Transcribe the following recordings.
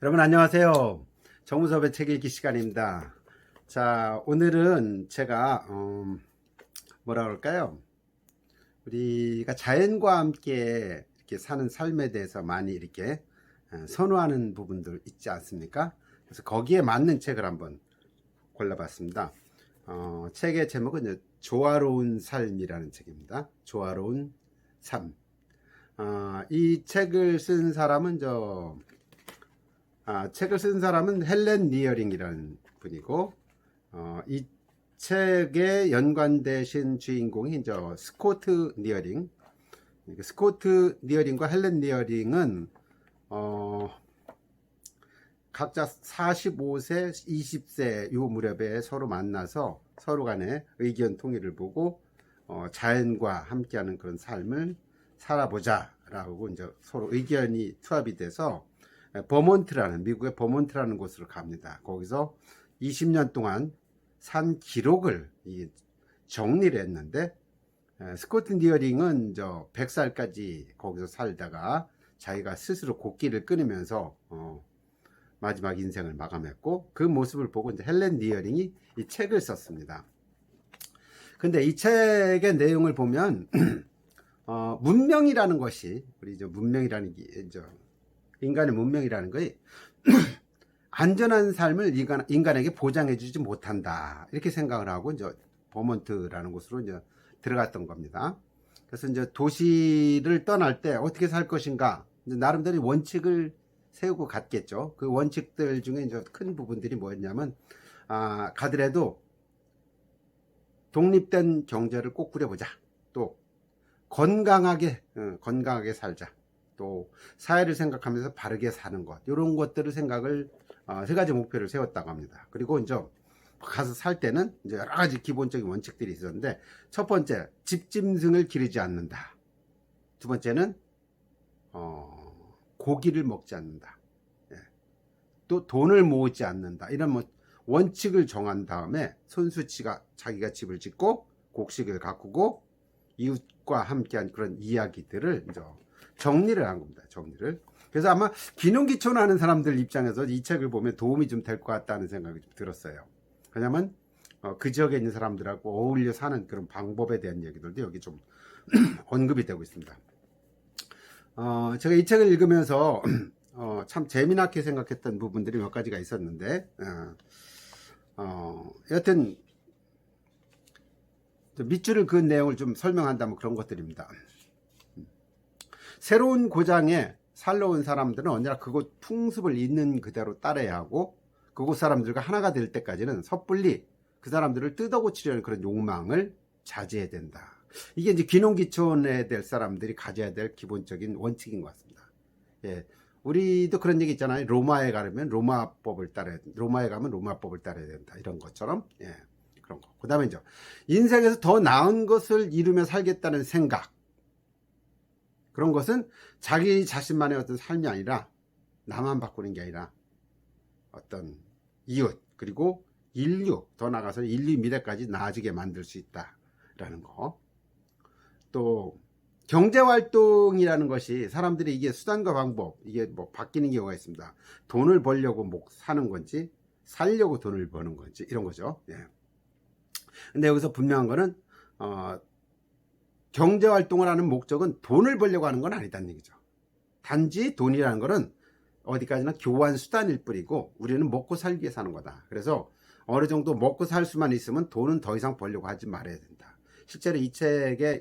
여러분 안녕하세요. 정무섭의 책 읽기 시간입니다. 자, 오늘은 제가 뭐라 그럴까요? 우리가 자연과 함께 이렇게 사는 삶에 대해서 많이 이렇게 선호하는 부분들 있지 않습니까? 그래서 거기에 맞는 책을 한번 골라봤습니다. 책의 제목은 이제 조화로운 삶이라는 책입니다. 조화로운 삶. 이 책을 쓴 사람은 책을 쓴 사람은 헬렌 리어링이라는 분이고, 이 책에 연관되신 주인공이 스코트 리어링. 스코트 리어링과 헬렌 리어링은 각자 45세, 20세 요 무렵에 서로 만나서 서로 간의 의견 통일을 보고 자연과 함께하는 그런 삶을 살아보자라고 이제 서로 의견이 투합이 돼서 버몬트라는 미국의 버몬트라는 곳으로 갑니다. 거기서 20년 동안 산 기록을 정리를 했는데, 스코트 리어링은 100살까지 거기서 살다가 자기가 스스로 곡기를 끊으면서 마지막 인생을 마감했고, 그 모습을 보고 이제 헬렌 리어링이 이 책을 썼습니다. 근데 이 책의 내용을 보면 문명이라는 것이 우리 문명이라는 게 인간의 문명이라는 것이 안전한 삶을 인간에게 보장해 주지 못한다, 이렇게 생각을 하고 이제 버몬트라는 곳으로 이제 들어갔던 겁니다. 그래서 이제 도시를 떠날 때 어떻게 살 것인가, 이제 나름대로 원칙을 세우고 갔겠죠. 그 원칙들 중에 이제 큰 부분들이 뭐였냐면, 가더라도 독립된 경제를 꼭 꾸려보자. 또 건강하게 살자. 또 사회를 생각하면서 바르게 사는 것, 이런 것들을 생각을 세 가지 목표를 세웠다고 합니다. 그리고 이제 가서 살 때는 이제 여러 가지 기본적인 원칙들이 있었는데, 첫 번째, 집짐승을 기르지 않는다. 두 번째는 고기를 먹지 않는다. 예. 또 돈을 모으지 않는다. 이런 원칙을 정한 다음에 손수치가 자기가 집을 짓고 곡식을 가꾸고 이웃과 함께한 그런 이야기들을 이제 정리를 한 겁니다. 정리를. 그래서 아마 기농기촌 하는 사람들 입장에서 이 책을 보면 도움이 좀 될 것 같다는 생각이 좀 들었어요. 왜냐면 그 지역에 있는 사람들하고 어울려 사는 그런 방법에 대한 얘기들도 여기 좀 언급이 되고 있습니다. 제가 이 책을 읽으면서 참 재미나게 생각했던 부분들이 몇 가지가 있었는데, 여튼 밑줄을 그은 내용을 좀 설명한다면 그런 것들입니다. 새로운 고장에 살러 온 사람들은 언제나 그곳 풍습을 있는 그대로 따라야 하고, 그곳 사람들과 하나가 될 때까지는 섣불리 그 사람들을 뜯어고치려는 그런 욕망을 자제해야 된다. 이게 이제 귀농귀촌에 될 사람들이 가져야 될 기본적인 원칙인 것 같습니다. 예. 우리도 그런 얘기 있잖아요. 로마에 가면 로마법을 따라야 된다. 로마에 가면 로마법을 따라야 된다. 이런 것처럼. 예. 그런 거. 그 다음에 이제 인생에서 더 나은 것을 이루며 살겠다는 생각. 그런 것은 자기 자신만의 어떤 삶이 아니라 나만 바꾸는 게 아니라 어떤 이웃, 그리고 인류, 더 나아가서 인류 미래까지 나아지게 만들 수 있다라는 거. 또 경제활동이라는 것이 사람들이 이게 수단과 방법, 이게 바뀌는 경우가 있습니다. 돈을 벌려고 사는 건지 살려고 돈을 버는 건지, 이런 거죠. 예. 근데 여기서 분명한 거는 경제활동을 하는 목적은 돈을 벌려고 하는 건 아니다는 얘기죠. 단지 돈이라는 거는 어디까지나 교환 수단일 뿐이고, 우리는 먹고 살기 위해 사는 거다. 그래서 어느 정도 먹고 살 수만 있으면 돈은 더 이상 벌려고 하지 말아야 된다. 실제로 이 책에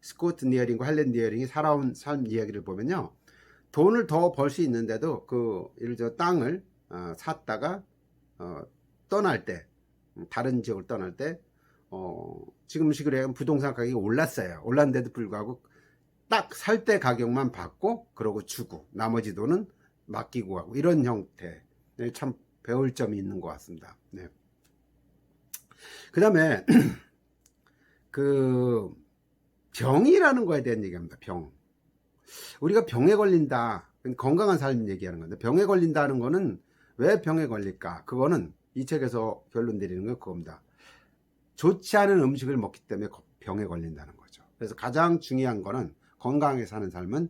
스코트 리어링과 헬렌 리어링이 살아온 삶 이야기를 보면요, 돈을 더 벌 수 있는데도 예를 들어 땅을 샀다가 떠날 때, 다른 지역을 떠날 때 지금 시골에 부동산 가격이 올랐어요. 올랐는데도 불구하고 딱 살 때 가격만 받고 그러고 주고 나머지 돈은 맡기고 가고, 이런 형태. 참 배울 점이 있는 것 같습니다. 네. 그 다음에 그 병이라는 거에 대한 얘기합니다. 병. 우리가 병에 걸린다, 건강한 삶 얘기하는 건데, 병에 걸린다는 거는 왜 병에 걸릴까? 그거는 이 책에서 결론 내리는 건 그겁니다. 좋지 않은 음식을 먹기 때문에 병에 걸린다는 거죠. 그래서 가장 중요한 거는, 건강하게 사는 삶은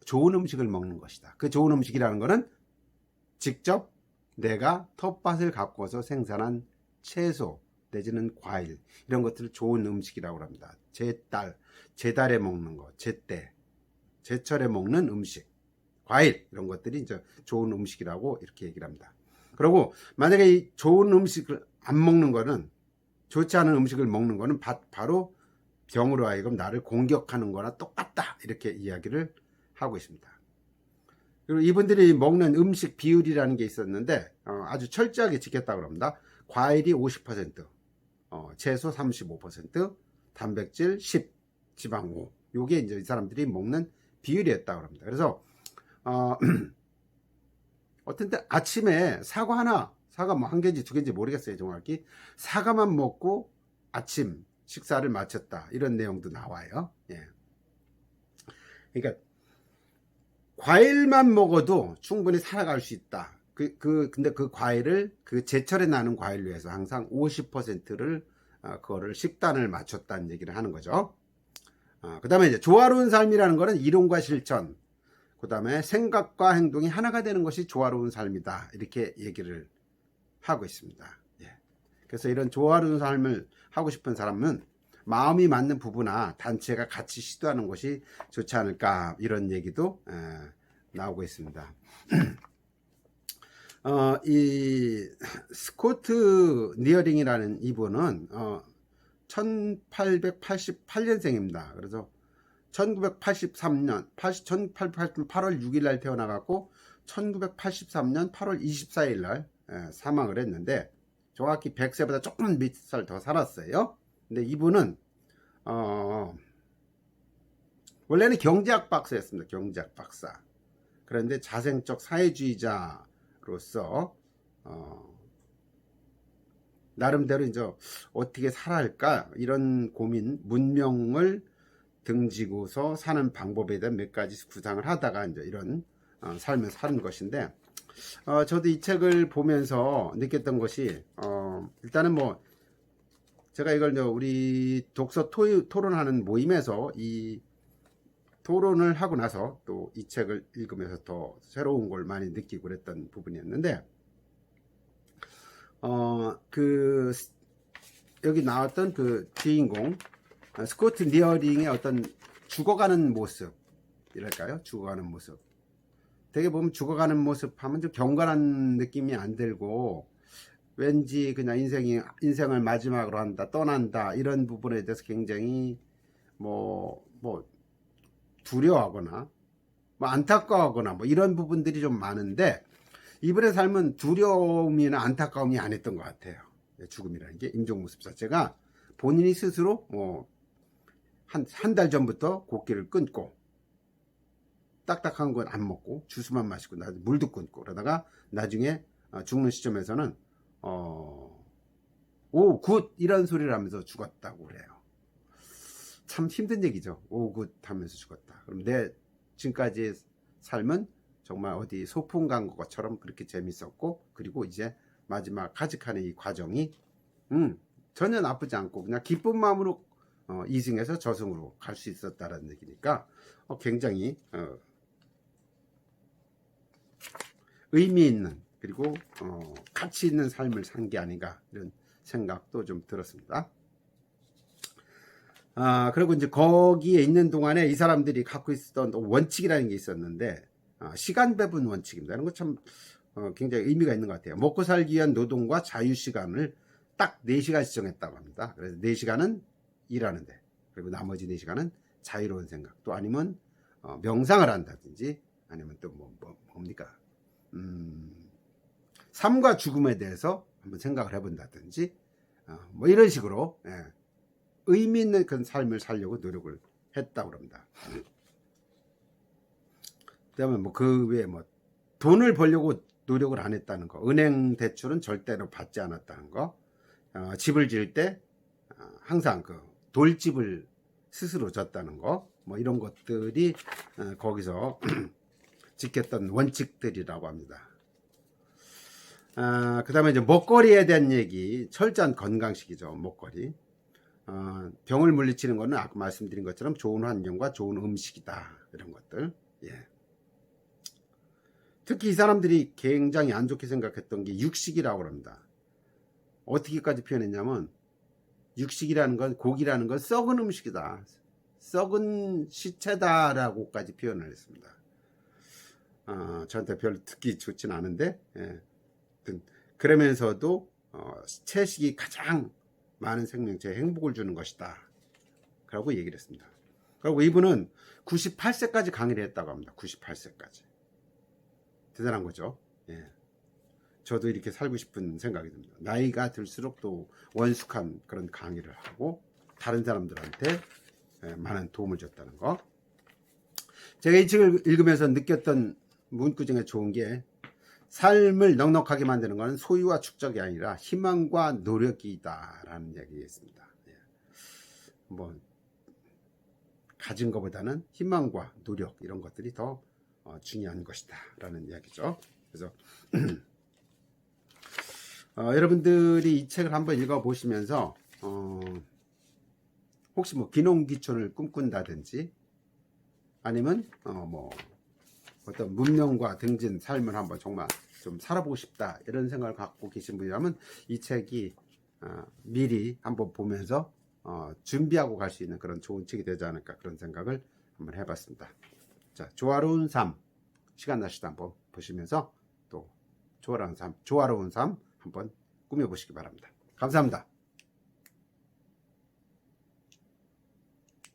좋은 음식을 먹는 것이다. 그 좋은 음식이라는 거는 직접 내가 텃밭을 가꿔서 생산한 채소 내지는 과일 이런 것들을 좋은 음식이라고 합니다. 제달에 먹는 거, 제때, 제철에 먹는 음식, 과일 이런 것들이 이제 좋은 음식이라고 이렇게 얘기를 합니다. 그리고 만약에 이 좋은 음식을 안 먹는 거는, 좋지 않은 음식을 먹는 거는 바로 병으로 하여금 나를 공격하는 거나 똑같다 이렇게 이야기를 하고 있습니다. 그리고 이분들이 먹는 음식 비율이라는 게 있었는데 아주 철저하게 지켰다고 합니다. 과일이 50%, 채소 35%, 단백질 10, 지방 5. 요게 이제 이 사람들이 먹는 비율이었다고 합니다. 그래서 어떤 때 아침에 사과 뭐 한 개인지 두 개인지 모르겠어요, 정확히. 사과만 먹고 아침 식사를 마쳤다, 이런 내용도 나와요. 예. 그러니까 과일만 먹어도 충분히 살아갈 수 있다. 근데 그 과일을 그 제철에 나는 과일로 해서 항상 50%를 그거를 식단을 맞췄다는 얘기를 하는 거죠. 그 다음에 이제 조화로운 삶이라는 거는 이론과 실천, 그 다음에 생각과 행동이 하나가 되는 것이 조화로운 삶이다, 이렇게 얘기를 하고 있습니다. 예. 그래서 이런 조화로운 삶을 하고 싶은 사람은 마음이 맞는 부부나 단체가 같이 시도하는 것이 좋지 않을까, 이런 얘기도 나오고 있습니다. 이 스코트 니어링이라는 이분은 1888년생입니다. 그래서 1983년 8월 6일 날 태어나갖고 1983년 8월 24일 날 사망을 했는데, 정확히 100세보다 조금 몇 살 더 살았어요. 근데 이분은 원래는 경제학 박사였습니다. 경제학 박사. 그런데 자생적 사회주의자로서 나름대로 이제 어떻게 살아야 할까, 이런 고민, 문명을 등지고서 사는 방법에 대한 몇 가지 구상을 하다가 이제 이런 삶을 사는 것인데, 저도 이 책을 보면서 느꼈던 것이, 일단은 뭐 제가 이걸 우리 독서 토론하는 모임에서 이 토론을 하고 나서 또 이 책을 읽으면서 더 새로운 걸 많이 느끼고 그랬던 부분이었는데, 여기 나왔던 그 주인공 스코트 니어링의 어떤 죽어가는 모습이랄까요? 죽어가는 모습. 되게 보면 죽어가는 모습 하면 좀 경건한 느낌이 안 들고, 왠지 그냥 인생을 마지막으로 한다, 떠난다, 이런 부분에 대해서 굉장히 뭐 두려워하거나 뭐 안타까워하거나 뭐 이런 부분들이 좀 많은데, 이분의 삶은 두려움이나 안타까움이 안 했던 것 같아요. 죽음이라는 게, 임종 모습 자체가 본인이 스스로 한 달 전부터 곡기를 끊고 딱딱한 건 안 먹고 주스만 마시고 물도 끊고, 그러다가 나중에 죽는 시점에서는 오 굿 이런 소리를 하면서 죽었다고 그래요. 참 힘든 얘기죠. 오 굿 하면서 죽었다. 그럼 내 지금까지의 삶은 정말 어디 소풍 간 것처럼 그렇게 재밌었고, 그리고 이제 마지막 가직하는 이 과정이 전혀 나쁘지 않고 그냥 기쁜 마음으로 이승에서 저승으로 갈 수 있었다라는 얘기니까 굉장히 의미 있는, 그리고 가치 있는 삶을 산 게 아닌가, 이런 생각도 좀 들었습니다. 그리고 이제 거기에 있는 동안에 이 사람들이 갖고 있었던 원칙이라는 게 있었는데, 시간 배분 원칙입니다. 이런 거 참 굉장히 의미가 있는 것 같아요. 먹고 살기 위한 노동과 자유 시간을 딱 4시간씩 정했다고 합니다. 그래서 4시간은 일하는데, 그리고 나머지 4시간은 자유로운 생각, 또 아니면 명상을 한다든지, 아니면 또 뭡니까? 삶과 죽음에 대해서 한번 생각을 해본다든지, 뭐 이런 식으로 의미 있는 그런 삶을 살려고 노력을 했다고 합니다. 그다음에 뭐 그 외에 뭐 돈을 벌려고 노력을 안 했다는 거, 은행 대출은 절대로 받지 않았다는 거, 집을 지을 때 항상 그 돌집을 스스로 졌다는 거, 뭐 이런 것들이 거기서 지켰던 원칙들이라고 합니다. 그 다음에 이제 먹거리에 대한 얘기, 철저한 건강식이죠. 먹거리. 병을 물리치는 거는 아까 말씀드린 것처럼 좋은 환경과 좋은 음식이다, 이런 것들. 예. 특히 이 사람들이 굉장히 안 좋게 생각했던 게 육식이라고 합니다. 어떻게까지 표현했냐면 육식이라는 건, 고기라는 건 썩은 음식이다, 썩은 시체다라고까지 표현을 했습니다. 저한테 별로 듣기 좋진 않은데, 예. 그러면서도 채식이 가장 많은 생명체에 행복을 주는 것이다 라고 얘기를 했습니다. 그리고 이분은 98세까지 강의를 했다고 합니다. 98세까지. 대단한 거죠. 예. 저도 이렇게 살고 싶은 생각이 듭니다. 나이가 들수록 또 원숙한 그런 강의를 하고 다른 사람들한테 많은 도움을 줬다는 거. 제가 이 책을 읽으면서 느꼈던 문구 중에 좋은 게, 삶을 넉넉하게 만드는 것은 소유와 축적이 아니라 희망과 노력이다 라는 얘기였습니다. 뭐 가진 것보다는 희망과 노력, 이런 것들이 더 중요한 것이다 라는 이야기죠. 그래서 여러분들이 이 책을 한번 읽어보시면서 혹시 뭐 귀농귀촌을 꿈꾼다든지, 아니면 뭐 어떤 문명과 등진 삶을 한번 정말 좀 살아보고 싶다, 이런 생각을 갖고 계신 분이라면 이 책이 미리 한번 보면서 준비하고 갈 수 있는 그런 좋은 책이 되지 않을까, 그런 생각을 한번 해봤습니다. 자, 조화로운 삶, 시간 나시도 한번 보시면서 또 조화로운 삶 한번 꾸며보시기 바랍니다. 감사합니다.